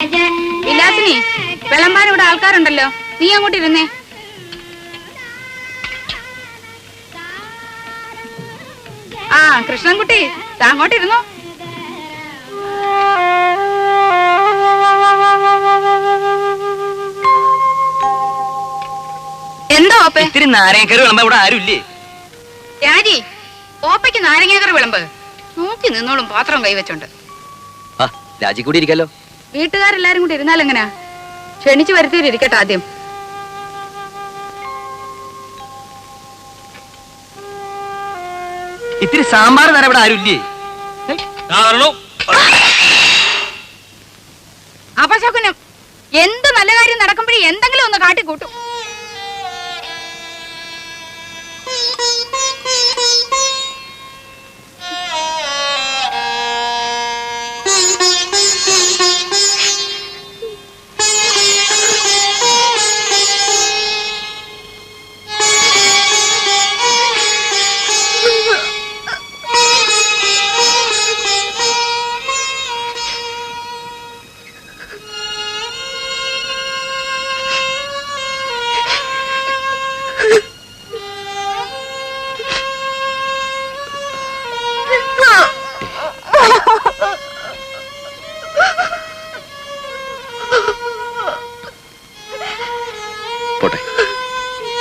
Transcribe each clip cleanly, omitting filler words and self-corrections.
വിലാസിനി, വിളമ്പാൻ ഇവിടെ ആൾക്കാരുണ്ടല്ലോ, നീ അങ്ങോട്ടിരുന്നേ. ആ കൃഷ്ണൻകുട്ടി, അങ്ങോട്ടിരുന്നു. എന്താ ഓപ്പ? ഇത്തിരി നാരങ്ങക്കറി വിളമ്പ ഇവിടെ ആരുമില്ലേ? രാജി, ഓപ്പയ്ക്ക് നാരങ്ങാക്കറി വിളമ്പ്. നോക്കി നിന്നോളും പാത്രം കൈവച്ചോണ്ട്. രാജി കൂടി ഇരിക്കല്ലോ. വീട്ടുകാരെല്ലാരും കൂടി ഇരുന്നാലെങ്ങനാ? ക്ഷണിച്ചു വരുത്തിയിരിക്കട്ടെ ആദ്യം. ഇത്തിരി സാമ്പാർ തരാൻ ഇവിടെ ആരുമില്ലേ? അപശകുനം. എന്ത് നല്ല കാര്യം നടക്കുമ്പോഴേ എന്തെങ്കിലും ഒന്ന് കാട്ടിക്കൂട്ടും.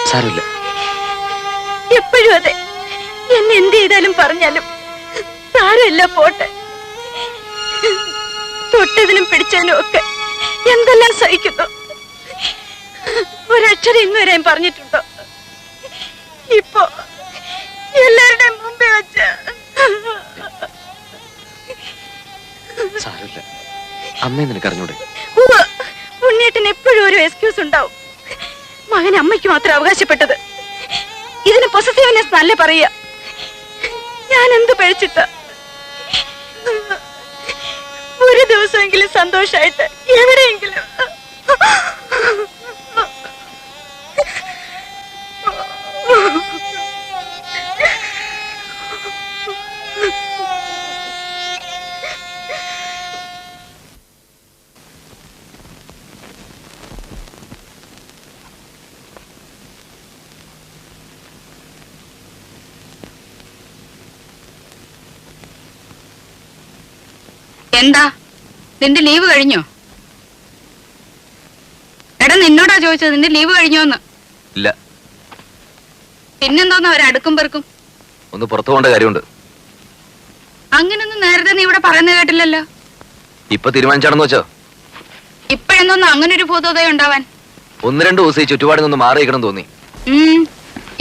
സാരമില്ല. എപ്പോഴും അതെ, എന്നെ എന്ത് ചെയ്താലും പറഞ്ഞാലും സാരമില്ല, പോട്ടെ. തൊട്ടതിനും പിടിച്ചതിനും ഒക്കെ എന്തെല്ലാം സഹിക്കുന്നു. ഒരക്ഷരം ഇന്ന് വരെയും പറഞ്ഞിട്ടുണ്ടോ? ഇപ്പൊ എല്ലാവരുടെയും മുമ്പേ വെച്ച്. സാരമില്ല, അമ്മേ നിനക്കറിഞ്ഞൂടെ? ഉണ്ണിയേട്ടന് എപ്പോഴും ഒരു എക്സ്ക്യൂസ് ഉണ്ടാവും. മകൻ അമ്മയ്ക്ക് മാത്രം അവകാശപ്പെട്ടത്. ഇതിന് പൊസസീവ്നെസ് നല്ല പറയുക. ഞാൻ എന്ത് പഴിച്ചിട്ട? ഒരു ദിവസമെങ്കിലും സന്തോഷായിട്ട് എവിടെയെങ്കിലും. എന്താ, നിന്റെ ലീവ് കഴിഞ്ഞോ? എടാ, നിന്നോടാ ചോദിച്ചത്, നിന്റെ ലീവ് കഴിഞ്ഞോന്ന്. ഇല്ല. പിന്നെന്തോന്നാ ഒരടുക്കും പെറുക്കും? ഒന്ന് പുറത്തു പോകേണ്ട കാര്യമുണ്ട്. അങ്ങനൊന്നും നേരത്തെ നീ ഇവിടെ പറയുന്നത് കേട്ടില്ലല്ലോ. ഇപ്പൊ തീരുമാനിച്ചാണെന്ന് വെച്ചോ? ഇപ്പഴെന്തോന്നും അങ്ങനെ ഒരു ഭൂതോദയം ഉണ്ടാവാൻ? 1-2 ദിവസം ഈ ചുറ്റുപാടിൽ നിന്ന് മാറിയിക്കണം തോന്നി.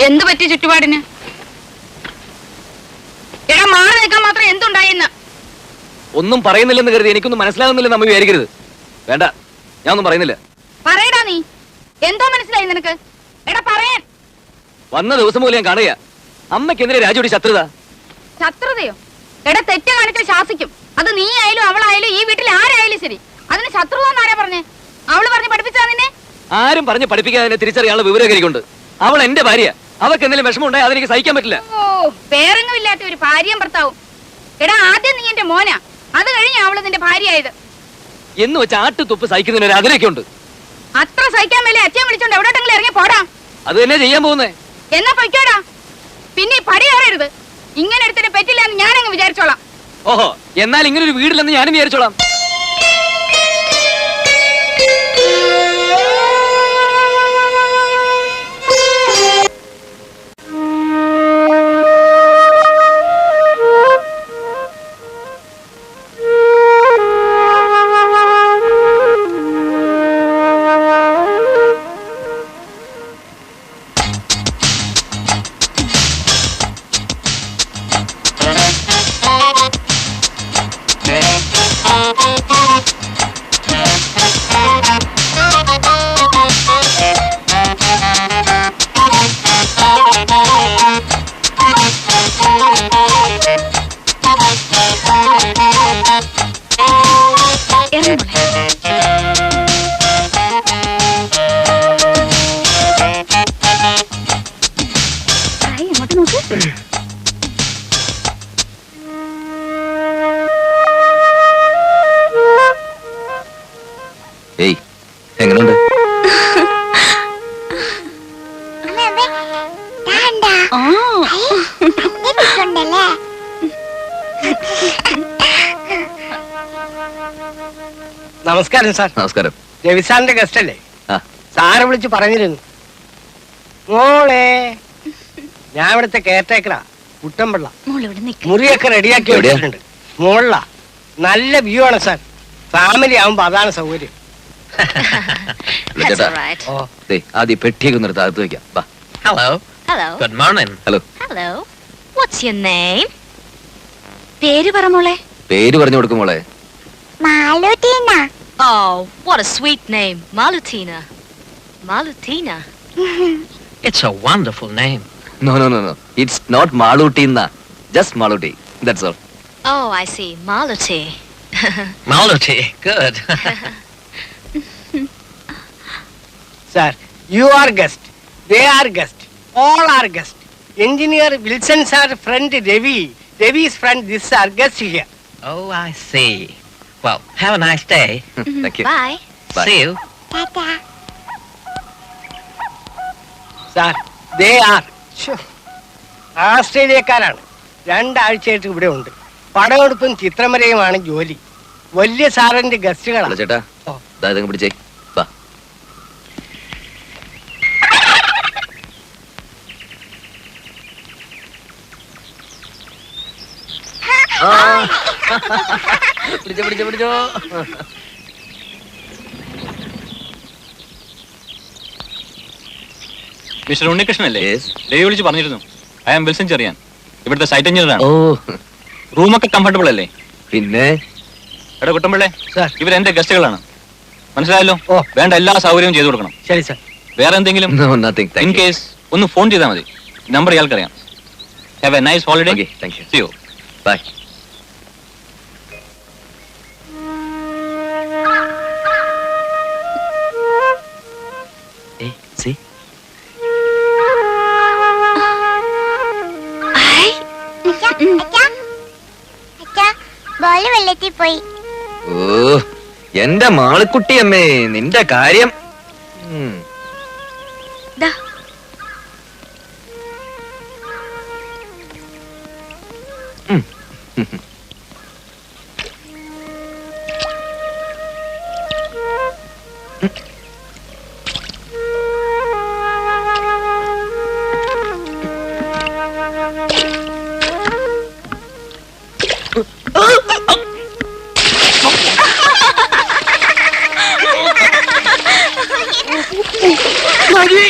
എന്ത് പറ്റി ചുറ്റുപാടിന്? എടാ, മാറി നിൽക്കാൻ മാത്രം എന്തുണ്ടായിന്ന്? ഒന്നും പറയുന്നില്ലെന്ന് കരുതി എനിക്കൊന്നും മനസ്സിലാകുന്നില്ലെന്ന് നമ്മ വിചാരിക്കരുത്. വേണ്ട, ഞാൻ ഒന്നും പറയുന്നില്ല. പറയടാ, നീ എന്തോ മനസ്സിലായി നിനക്ക്? എടാ പറയാൻ. വന്ന ദിവസം പോലും ഞാൻ കാണുക അമ്മയ്ക്കെതിരെ രാജുടി ശത്രുത. ശത്രുതയോ? എടാ, തെറ്റ് കാണിച്ചാൽ ശാസിക്കും. അത് നീ ആയാലും അവളായാലും ഈ വീട്ടിൽ ആരായാലും ശരി. അതിന് ശത്രുത ആരാ പറഞ്ഞേ? അവള് പറഞ്ഞ് പഠിപ്പിച്ചാ നിന്നെ? ആരും പറഞ്ഞ് പഠിപ്പിക്കാതെ തിരിച്ചറിയാനുള്ള വിവരകരിക്കുണ്ട്. അവൾ എന്റെ ഭാര്യ. അവർക്ക് എന്തെങ്കിലും വിഷമം ഉണ്ടായി അതെനിക്ക് സഹിക്കാൻ പറ്റില്ല. ഓ, പേരെങ്ങുമില്ലാത്ത ഒരു ഭാര്യയും ഭർത്താവും. എടാ, ആദ്യം നീ എന്റെ മോനാ, അത് കഴിഞ്ഞ അവള് നിന്റെ ഭാര്യയായത്. എന്ന് വെച്ച് ആട്ടുതുപ്പ് സഹിക്കുന്നതിന് ഒരു അതിരൊക്കെ ഉണ്ട്. അത്ര സഹിക്കാൻ മേലെ അച്ഛൻ വിളിച്ചോണ്ട് എവിടോട്ടെങ്കിലും ഇറങ്ങി പോടാ. അത് തന്നെ ചെയ്യാൻ പോകുന്നേ. എന്നാ പൊയ്ക്കോടാ. പിന്നെ പടി കയറരുത്. ഇങ്ങനെ എടുത്തിട്ട് പറ്റില്ല എന്ന് ഞാനങ്ങ് വിചാരിച്ചോളാം. ഓഹോ, എന്നാൽ ഇങ്ങനെ ഒരു വീടില്ലെന്ന് ഞാനും വിചാരിച്ചോളാം. ഏയ് എങ്ങനെയുണ്ട്? നമസ്കാരം സാർ. നമസ്കാരം. രവിസാറിന്റെ ഗസ്റ്റ് അല്ലേ? ആ. സാറെ വിളിച്ച് പറഞ്ഞിരുന്നു. മോളെ, ഞാൻ ഇവിടുത്തെ കെയർടേക്കറാ, കുട്ടമ്പിള്ള. മുറിയൊക്കെ റെഡിയാക്കി എവിടെയാ? വെച്ചിട്ടുണ്ട്. മോളിലാ. നല്ല വ്യൂ ആണ് സാർ. ഫാമിലി ആവുമ്പോ അതാണ് സൗകര്യം. ചേട്ടാ ഓ, ആദ്യം പെട്ടിയൊക്കെ നിർത്താം, അകത്ത് വെക്കാം. വാ. Hello. Hello. Good morning. Hello. Hello. What's your name? പേര് പറ മോളെ. പേര് പറഞ്ഞു കൊടുക്കും മോളെ. Malutina. Oh, what a sweet name. Malutina. Malutina. It's a wonderful name. No. It's not Malutina. Just Maluti. That's all. Oh, I see. Maluti. Maluti. Good. Sir, you are guest, they are guest, all are guest. Engineer Wilson sir friend Ravi, Ravi's friend this are guest here. Oh, I see. Well, have a nice day. Thank you. Bye. Bye. See you. Tata. Sir, they are ആസ്ട്രേലിയക്കാരാണ്. 2 ആഴ്ചയായിട്ട് ഇവിടെ ഉണ്ട്. പടമെടുപ്പും ചിത്രമരയുമാണ് ജോലി. വലിയ സാറിന്റെ ഗസ്റ്റുകളാണ്. Hello ചേട്ടാ, ഓ. ഇതങ്ങ് പിടിച്ചേ. വാ. പിടിച്ചോ. മിസ്റ്റർ ഉണ്ണികൃഷ്ണൻ അല്ലേ? Yes. രവി വിളിച്ച് പറഞ്ഞിരുന്നു. ഐ ആം വിൽസൺ ചെറിയാൻ, ഇവിടുത്തെ സൈറ്റ് എഞ്ചിനീയർ ആണ്. ഓ, റൂമൊക്കെ കംഫർട്ടബിൾ അല്ലേ? പിന്നെ എടാ കുട്ടമ്പിള്ളേ, സാർ. ഇവരെന്റെ ഗസ്റ്റുകളാണ്, മനസ്സിലായല്ലോ? ഓ. വേണ്ട എല്ലാ സൗകര്യവും ചെയ്തു കൊടുക്കണം. ശരി സാർ. വേറെ എന്തെങ്കിലും No, nothing. ഇൻ Thank you. കേസ് ഒന്ന് ഫോൺ ചെയ്താൽ മതി. നമ്പർ ഇയാൾക്കറിയാം. Have a nice holiday. Okay, thank you. See you. Bye. Hey, see? അച്ഛാ, ബോള് വെള്ളത്തിൽ പോയി. ഓ, എന്റെ മാളിക്കുട്ടിയമ്മേ, നിന്റെ കാര്യം. ദാ. മതി.